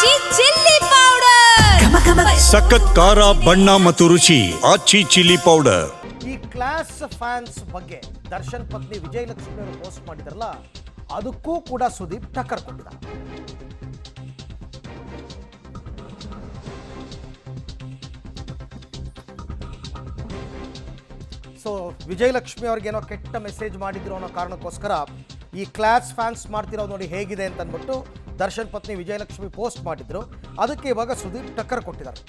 ಆಚಿ chilli powder ಸಖತ್ ಖಾರ ಬಣ್ಣ ಮತ್ತು ರುಚಿ ಆಚಿ ಚಿಲ್ಲಿ ಪೌಡರ್. ಈ ಕ್ಲಾಸ್ ಫ್ಯಾನ್ಸ್ ಬಗ್ಗೆ ದರ್ಶನ್ ಪತ್ನಿ ವಿಜಯಲಕ್ಷ್ಮಿ ಅವರು ಪೋಸ್ಟ್ ಮಾಡಿದ್ರಲ್ಲ, ಅದಕ್ಕೂ ಕೂಡ ಸುದೀಪ್ ಟಕ್ಕರ್ ಕೊಟ್ಟಿದ್ದ. ಸೊ ವಿಜಯಲಕ್ಷ್ಮಿ ಅವ್ರಿಗೇನೋ ಕೆಟ್ಟ ಮೆಸೇಜ್ ಮಾಡಿದ್ರು ಅನ್ನೋ ಕಾರಣಕ್ಕೋಸ್ಕರ ಈ ಕ್ಲಾಸ್ ಫ್ಯಾನ್ಸ್ ಮಾಡ್ತಿರೋದು ನೋಡಿ ಹೇಗಿದೆ ಅಂತ ಅಂದ್ಬಿಟ್ಟು ದರ್ಶನ್ ಪತ್ನಿ ವಿಜಯಲಕ್ಷ್ಮಿ ಪೋಸ್ಟ್ ಮಾಡಿದ್ರು. ಅದಕ್ಕೆ ಇವಾಗ ಸುದೀಪ್ ಟಕ್ಕರ್ ಕೊಟ್ಟಿದ್ದಾರೆ.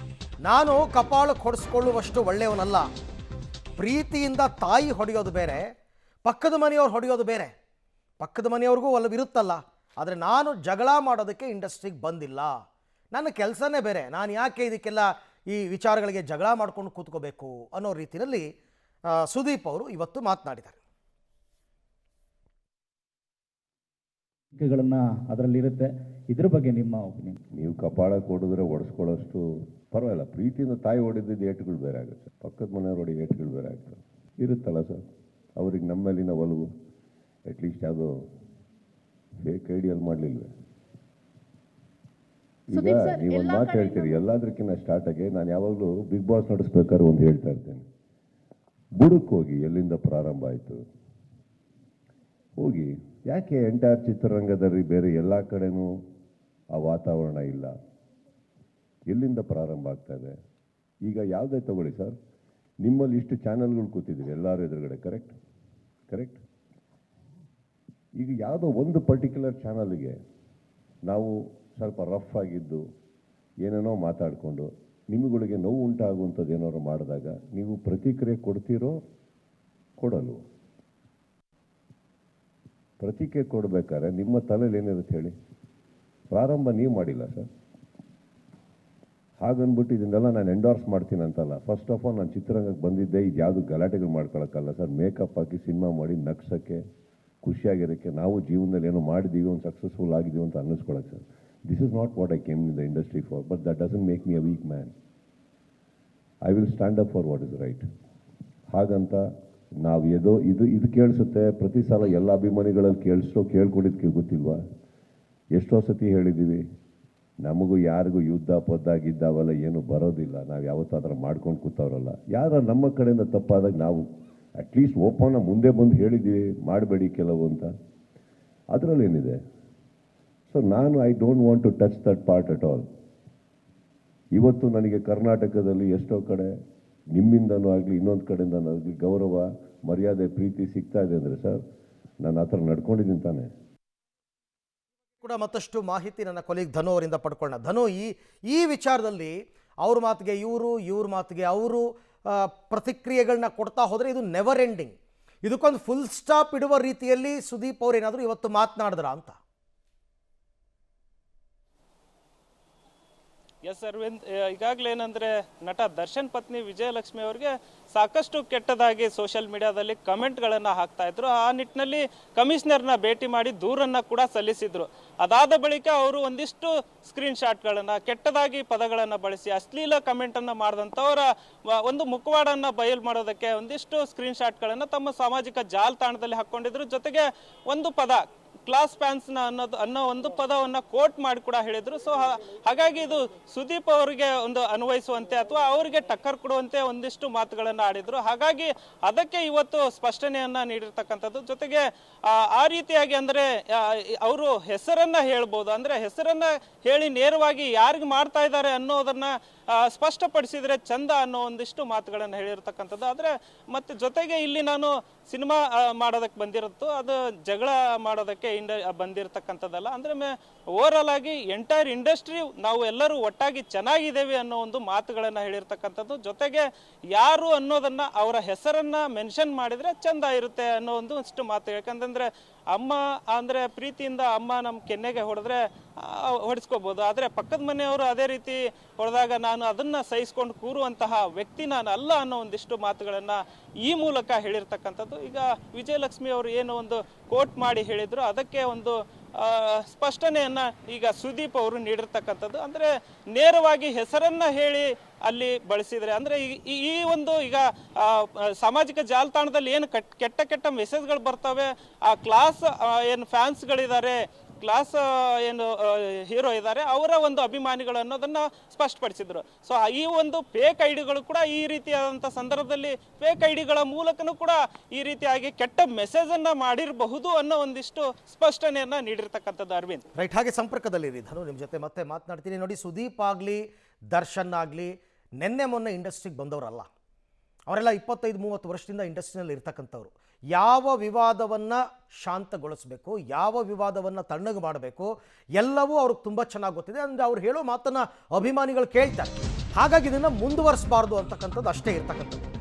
ನಾನು ಕಪಾಳಕ್ಕೆ ಹೊಡೆಸ್ಕೊಳ್ಳುವಷ್ಟು ಒಳ್ಳೆಯವನಲ್ಲ. ಪ್ರೀತಿಯಿಂದ ತಾಯಿ ಹೊಡೆಯೋದು ಬೇರೆ, ಪಕ್ಕದ ಮನೆಯವ್ರು ಹೊಡೆಯೋದು ಬೇರೆ. ಪಕ್ಕದ ಮನೆಯವ್ರಿಗೂ ಒಲವಿರುತ್ತಲ್ಲ. ಆದರೆ ನಾನು ಜಗಳ ಮಾಡೋದಕ್ಕೆ ಇಂಡಸ್ಟ್ರಿಗೆ ಬಂದಿಲ್ಲ. ನನ್ನ ಕೆಲಸನೇ ಬೇರೆ. ನಾನು ಯಾಕೆ ಇದಕ್ಕೆಲ್ಲ ಈ ವಿಚಾರಗಳಿಗೆ ಜಗಳ ಮಾಡ್ಕೊಂಡು ಕೂತ್ಕೋಬೇಕು ಅನ್ನೋ ರೀತಿಯಲ್ಲಿ ಸುದೀಪ್ ಅವರು ಇವತ್ತು ಮಾತನಾಡಿದ್ದಾರೆ. ಅದರಲ್ಲಿರುತ್ತೆ. ಇದ್ರ ಬಗ್ಗೆ ನಿಮ್ಮ ಒಪಿನಿಯನ್? ನೀವು ಕಪಾಳ ಕೊಡಿದ್ರೆ ಒಡಿಸ್ಕೊಳ್ಳೋಷ್ಟು ಪರವಾಗಿಲ್ಲ. ಪ್ರೀತಿಯಿಂದ ತಾಯಿ ಹೊಡೆದಿದ್ದು ಏಟುಗಳು ಬೇರೆ ಆಗುತ್ತೆ, ಪಕ್ಕದ ಮನೆಯವ್ರು ಹೊಡೆಯೋ ಏಟುಗಳು ಬೇರೆ ಆಗ್ತದೆ. ಇರುತ್ತಲ್ಲ ಸರ್, ಅವ್ರಿಗೆ ನಮ್ಮ ಮೇಲಿನ ಒಲವು ಅಟ್ಲೀಸ್ಟ್ ಯಾವುದೋ ಫೇಕ್ ಐಡಿಯಲ್ ಮಾಡಲಿಲ್ವೇ? ಈಗ ನೀವೊಂದು ಮಾತು ಹೇಳ್ತೀರಿ, ಎಲ್ಲದಕ್ಕಿಂತ ಸ್ಟಾರ್ಟಾಗಿ ನಾನು ಯಾವಾಗಲೂ ಬಿಗ್ ಬಾಸ್ ನಡೆಸ್ಬೇಕಾದ್ರೆ ಒಂದು ಹೇಳ್ತಾ ಇರ್ತೇನೆ, ಬುಡಕ್ಕೆ ಹೋಗಿ ಎಲ್ಲಿಂದ ಪ್ರಾರಂಭ ಆಯಿತು ಹೋಗಿ. ಯಾಕೆ ಎಂಟೈರ್ ಚಿತ್ರರಂಗದಲ್ಲಿ ಬೇರೆ ಎಲ್ಲ ಕಡೆನೂ ಆ ವಾತಾವರಣ ಇಲ್ಲ? ಎಲ್ಲಿಂದ ಪ್ರಾರಂಭ ಆಗ್ತಾಯಿದೆ? ಈಗ ಯಾವುದೇ ತಗೊಳ್ಳಿ ಸರ್, ನಿಮ್ಮಲ್ಲಿ ಇಷ್ಟು ಚಾನಲ್ಗಳು ಕೂತಿದ್ದೀರಿ ಎಲ್ಲರೂ ಎದುರುಗಡೆ, ಕರೆಕ್ಟ್. ಈಗ ಯಾವುದೋ ಒಂದು ಪರ್ಟಿಕ್ಯುಲರ್ ಚಾನಲ್ಗೆ ನಾವು ಸ್ವಲ್ಪ ರಫ್ ಆಗಿದ್ದು ಏನೇನೋ ಮಾತಾಡಿಕೊಂಡು ನಿಮ್ಮಗಳಿಗೆ ನೋವು ಉಂಟಾಗುವಂಥದ್ದು ಏನಾದ್ರು ಮಾಡಿದಾಗ ನೀವು ಪ್ರತಿಕ್ರಿಯೆ ಕೊಡ್ತೀರೋ ಕೊಡಲ್ವೋ? ಪ್ರತಿಕ್ರಿಯೆ ಕೊಡಬೇಕಾದ್ರೆ ನಿಮ್ಮ ತಲೆಯಲ್ಲಿ ಏನಿರುತ್ತೆ ಹೇಳಿ? ಪ್ರಾರಂಭ ನೀವು ಮಾಡಿಲ್ಲ ಸರ್. ಹಾಗನ್ಬಿಟ್ಟು ಇದನ್ನೆಲ್ಲ ನಾನು ಎಂಡೋರ್ಸ್ ಮಾಡ್ತೀನಿ ಅಂತಲ್ಲ. ಫಸ್ಟ್ ಆಫ್ ಆಲ್ ನಾನು ಚಿತ್ರರಂಗಕ್ಕೆ ಬಂದಿದ್ದೆ ಇದು ಯಾವುದು ಗಲಾಟೆಗಳು ಮಾಡ್ಕೊಳಕ್ಕಲ್ಲ ಸರ್. ಮೇಕಪ್ ಹಾಕಿ ಸಿನಿಮಾ ಮಾಡಿ ನಗ್ಸೋಕ್ಕೆ, ಖುಷಿಯಾಗಿರೋಕ್ಕೆ, ನಾವು ಜೀವನದಲ್ಲಿ ಏನೋ ಮಾಡಿದ್ದೀವಿ, ಒಂದು ಸಕ್ಸಸ್ಫುಲ್ ಆಗಿದ್ದೀವಿ ಅಂತ ಅನ್ನಿಸ್ಕೊಳಕ್ಕೆ sir. This is not what I came in the industry for, but that doesn't make me a weak man. I will stand up for what is right. ಹಾಗಂತ ನಾವು ಇದು ಕೇಳಿಸುತ್ತೆ ಪ್ರತಿ ಸಲ ಎಲ್ಲ ಅಭಿಮಾನಿಗಳಲ್ಲಿ ಕೇಳ್ಕೊಂಡಿದ್ದಕ್ಕೆ ಗೊತ್ತಿಲ್ವಾ? ಎಷ್ಟೋ ಸತಿ ಹೇಳಿದ್ದೀವಿ, ನಮಗೂ ಯಾರಿಗೂ ಯುದ್ಧ ಪದ್ದಾಗಿದ್ದಾವಲ್ಲ ಏನೂ ಬರೋದಿಲ್ಲ. ನಾವು ಯಾವತ್ತಾದ್ರೂ ಮಾಡ್ಕೊಂಡು ಕೂತವ್ರಲ್ಲ. ಯಾರು ನಮ್ಮ ಕಡೆಯಿಂದ ತಪ್ಪಾದಾಗ ನಾವು ಅಟ್ಲೀಸ್ಟ್ ಓಪನ್ನ ಮುಂದೆ ಬಂದು ಹೇಳಿದ್ದೀವಿ ಮಾಡಬೇಡಿ ಕೆಲವು ಅಂತ. ಅದರಲ್ಲೇನಿದೆ? So I don't want to touch that part at all. ಇವತ್ತು ನನಗೆ ಕರ್ನಾಟಕದಲ್ಲಿ ಎಷ್ಟೋ ಕಡೆ ನಿಮ್ಮಿಂದನೂ ಆಗಲಿ ಇನ್ನೊಂದು ಕಡೆಯಿಂದನೂ ಆಗಲಿ ಗೌರವ, ಮರ್ಯಾದೆ, ಪ್ರೀತಿ ಸಿಗ್ತಾ ಇದೆ ಅಂದರೆ ಸರ್ ನಾನು ಆ ಥರ ನಡ್ಕೊಂಡಿದ್ದೀನಿ ತಾನೆ. ಕೂಡ ಮತ್ತಷ್ಟು ಮಾಹಿತಿ ನನ್ನ ಕೊಲೀಗ್ ಧನು ಅವರಿಂದ ಪಡ್ಕೊಳ್ಳೋಣ. ಧನು, ಈ ವಿಚಾರದಲ್ಲಿ ಅವ್ರ ಮಾತಿಗೆ ಇವ್ರ ಮಾತಿಗೆ ಅವರು ಪ್ರತಿಕ್ರಿಯೆಗಳನ್ನ ಕೊಡ್ತಾ ಹೋದರೆ ಇದು ನೆವರ್ ಎಂಡಿಂಗ್. ಇದಕ್ಕೊಂದು ಫುಲ್ ಸ್ಟಾಪ್ ಇಡುವ ರೀತಿಯಲ್ಲಿ ಸುದೀಪ್ ಅವ್ರು ಏನಾದರೂ ಇವತ್ತು ಮಾತನಾಡಿದ್ರ ಅಂತ? ಎಸ್ ಅರವಿಂದ್, ಈಗಾಗಲೇ ಏನಂದರೆ ನಟ ದರ್ಶನ್ ಪತ್ನಿ ವಿಜಯಲಕ್ಷ್ಮಿ ಅವರಿಗೆ ಸಾಕಷ್ಟು ಕೆಟ್ಟದಾಗಿ ಸೋಷಿಯಲ್ ಮೀಡಿಯಾದಲ್ಲಿ ಕಮೆಂಟ್ಗಳನ್ನು ಹಾಕ್ತಾ ಇದ್ರು. ಆ ನಿಟ್ಟಿನಲ್ಲಿ ಕಮಿಷನರ್ನ ಭೇಟಿ ಮಾಡಿ ದೂರನ್ನು ಕೂಡ ಸಲ್ಲಿಸಿದ್ರು. ಅದಾದ ಬಳಿಕ ಅವರು ಒಂದಿಷ್ಟು ಸ್ಕ್ರೀನ್ ಶಾಟ್ಗಳನ್ನು, ಕೆಟ್ಟದಾಗಿ ಪದಗಳನ್ನು ಬಳಸಿ ಅಶ್ಲೀಲ ಕಮೆಂಟನ್ನು ಮಾಡಿದಂಥವರ ಒಂದು ಮುಖವಾಡನ್ನು ಬಯಲು ಮಾಡೋದಕ್ಕೆ ಒಂದಿಷ್ಟು ಸ್ಕ್ರೀನ್ ಶಾಟ್ಗಳನ್ನು ತಮ್ಮ ಸಾಮಾಜಿಕ ಜಾಲತಾಣದಲ್ಲಿ ಹಾಕ್ಕೊಂಡಿದ್ರು. ಜೊತೆಗೆ ಒಂದು ಪದ ಕ್ಲಾಸ್ ಫ್ಯಾನ್ಸ್ನ ಅನ್ನೋ ಒಂದು ಪದವನ್ನು ಕೋಟ್ ಮಾಡಿ ಕೂಡ ಹೇಳಿದರು. ಸೊ ಹಾಗಾಗಿ ಇದು ಸುದೀಪ್ ಅವರಿಗೆ ಒಂದು ಅನ್ವಯಿಸುವಂತೆ ಅಥವಾ ಅವರಿಗೆ ಟಕ್ಕರ್ ಕೊಡುವಂತೆ ಒಂದಿಷ್ಟು ಮಾತುಗಳನ್ನು ಆಡಿದರು. ಹಾಗಾಗಿ ಅದಕ್ಕೆ ಇವತ್ತು ಸ್ಪಷ್ಟನೆಯನ್ನು ನೀಡಿರ್ತಕ್ಕಂಥದ್ದು. ಜೊತೆಗೆ ಆ ರೀತಿಯಾಗಿ ಅಂದರೆ ಅವರು ಹೆಸರನ್ನು ಹೇಳ್ಬೋದು, ಅಂದರೆ ಹೆಸರನ್ನು ಹೇಳಿ ನೇರವಾಗಿ ಯಾರಿಗೆ ಮಾಡ್ತಾ ಇದ್ದಾರೆ ಅನ್ನೋದನ್ನು ಸ್ಪಷ್ಟಪಡಿಸಿದರೆ ಚಂದ ಅನ್ನೋ ಒಂದಿಷ್ಟು ಮಾತುಗಳನ್ನು ಹೇಳಿರ್ತಕ್ಕಂಥದ್ದು. ಆದರೆ ಮತ್ತು ಜೊತೆಗೆ ಇಲ್ಲಿ ನಾನು ಸಿನಿಮಾ ಮಾಡೋದಕ್ಕೆ ಬಂದಿರುತ್ತೋ ಅದು ಜಗಳ ಮಾಡೋದಕ್ಕೆ ಬಂದಿರತಕ್ಕಂಥದ್ದಲ್ಲ. ಅಂದರೆ ಓವರಾಲ್ ಆಗಿ ಎಂಟೈರ್ ಇಂಡಸ್ಟ್ರಿ ನಾವು ಎಲ್ಲರೂ ಒಟ್ಟಾಗಿ ಚೆನ್ನಾಗಿದ್ದೇವೆ ಅನ್ನೋ ಒಂದು ಮಾತುಗಳನ್ನು ಹೇಳಿರ್ತಕ್ಕಂಥದ್ದು. ಜೊತೆಗೆ ಯಾರು ಅನ್ನೋದನ್ನು ಅವರ ಹೆಸರನ್ನು ಮೆನ್ಷನ್ ಮಾಡಿದರೆ ಚಂದ ಇರುತ್ತೆ ಅನ್ನೋ ಒಂದಿಷ್ಟು ಮಾತು. ಯಾಕಂತಂದರೆ ಅಮ್ಮ ಅಂದರೆ ಪ್ರೀತಿಯಿಂದ ಅಮ್ಮ ನಮ್ಮ ಕೆನ್ನೆಗೆ ಹೊಡೆದ್ರೆ ಹೊಡೆಸ್ಕೋಬೋದು, ಆದರೆ ಪಕ್ಕದ ಮನೆಯವರು ಅದೇ ರೀತಿ ಹೊಡೆದಾಗ ನಾನು ಅದನ್ನು ಸಹಿಸ್ಕೊಂಡು ಕೂರುವಂತಹ ವ್ಯಕ್ತಿ ನಾನು ಅಲ್ಲ ಅನ್ನೋ ಒಂದಿಷ್ಟು ಮಾತುಗಳನ್ನು ಈ ಮೂಲಕ ಹೇಳಿರ್ತಕ್ಕಂಥದ್ದು. ಈಗ ವಿಜಯಲಕ್ಷ್ಮಿ ಅವರು ಏನು ಒಂದು ಕೋಟ್ ಮಾಡಿ ಹೇಳಿದ್ರು ಅದಕ್ಕೆ ಒಂದು ಸ್ಪಷ್ಟನೆಯನ್ನು ಈಗ ಸುದೀಪ್ ಅವರು ನೀಡಿರ್ತಕ್ಕಂಥದ್ದು. ಅಂದರೆ ನೇರವಾಗಿ ಹೆಸರನ್ನು ಹೇಳಿ ಅಲ್ಲಿ ಬಳಸಿದರೆ, ಅಂದರೆ ಈ ಒಂದು ಈಗ ಸಾಮಾಜಿಕ ಜಾಲತಾಣದಲ್ಲಿ ಏನು ಕೆಟ್ಟ ಮೆಸೇಜ್ಗಳು ಬರ್ತವೆ, ಆ ಕ್ಲಾಸ್ ಏನು ಫ್ಯಾನ್ಸ್ಗಳಿದ್ದಾರೆ ಕ್ಲಾಸ್ ಏನು ಹೀರೋ ಇದ್ದಾರೆ ಅವರ ಒಂದು ಅಭಿಮಾನಿಗಳು ಅನ್ನೋದನ್ನ ಸ್ಪಷ್ಟಪಡಿಸಿದ್ರು. ಸೊ ಈ ಒಂದು ಫೇಕ್ ಐಡಿಗಳು ಕೂಡ ಈ ರೀತಿಯಾದಂಥ ಸಂದರ್ಭದಲ್ಲಿ ಫೇಕ್ ಐಡಿಗಳ ಮೂಲಕನೂ ಕೂಡ ಈ ರೀತಿಯಾಗಿ ಕೆಟ್ಟ ಮೆಸೇಜ್ ಅನ್ನ ಮಾಡಿರಬಹುದು ಅನ್ನೋ ಒಂದಿಷ್ಟು ಸ್ಪಷ್ಟನೆಯನ್ನ ನೀಡಿರ್ತಕ್ಕಂಥದ್ದು ಅರವಿಂದ್. ರೈಟ್, ಹಾಗೆ ಸಂಪರ್ಕದಲ್ಲಿರಿ ಧನು, ನಿಮ್ಮ ಜೊತೆ ಮತ್ತೆ ಮಾತನಾಡ್ತೀನಿ. ನೋಡಿ, ಸುದೀಪ್ ಆಗಲಿ ದರ್ಶನ್ ಆಗಲಿ ನೆನ್ನೆ ಮೊನ್ನೆ ಇಂಡಸ್ಟ್ರಿಗೆ ಬಂದವರಲ್ಲ. ಅವರೆಲ್ಲ 25-30 ವರ್ಷದಿಂದ ಇಂಡಸ್ಟ್ರಿನಲ್ಲಿ ಇರ್ತಕ್ಕಂಥವ್ರು. ಯಾವ ವಿವಾದವನ್ನು ಶಾಂತಗೊಳಿಸಬೇಕು, ಯಾವ ವಿವಾದವನ್ನು ತಣ್ಣಗೆ ಮಾಡಬೇಕು ಎಲ್ಲವೂ ಅವ್ರಿಗೆ ತುಂಬ ಚೆನ್ನಾಗಿ ಗೊತ್ತಿದೆ. ಅಂದರೆ ಅವ್ರು ಹೇಳೋ ಮಾತನ್ನು ಅಭಿಮಾನಿಗಳು ಕೇಳ್ತಾರೆ. ಹಾಗಾಗಿ ಇದನ್ನು ಮುಂದುವರಿಸಬಾರ್ದು ಅಂತಕ್ಕಂಥದ್ದು ಅಷ್ಟೇ ಇರ್ತಕ್ಕಂಥದ್ದು.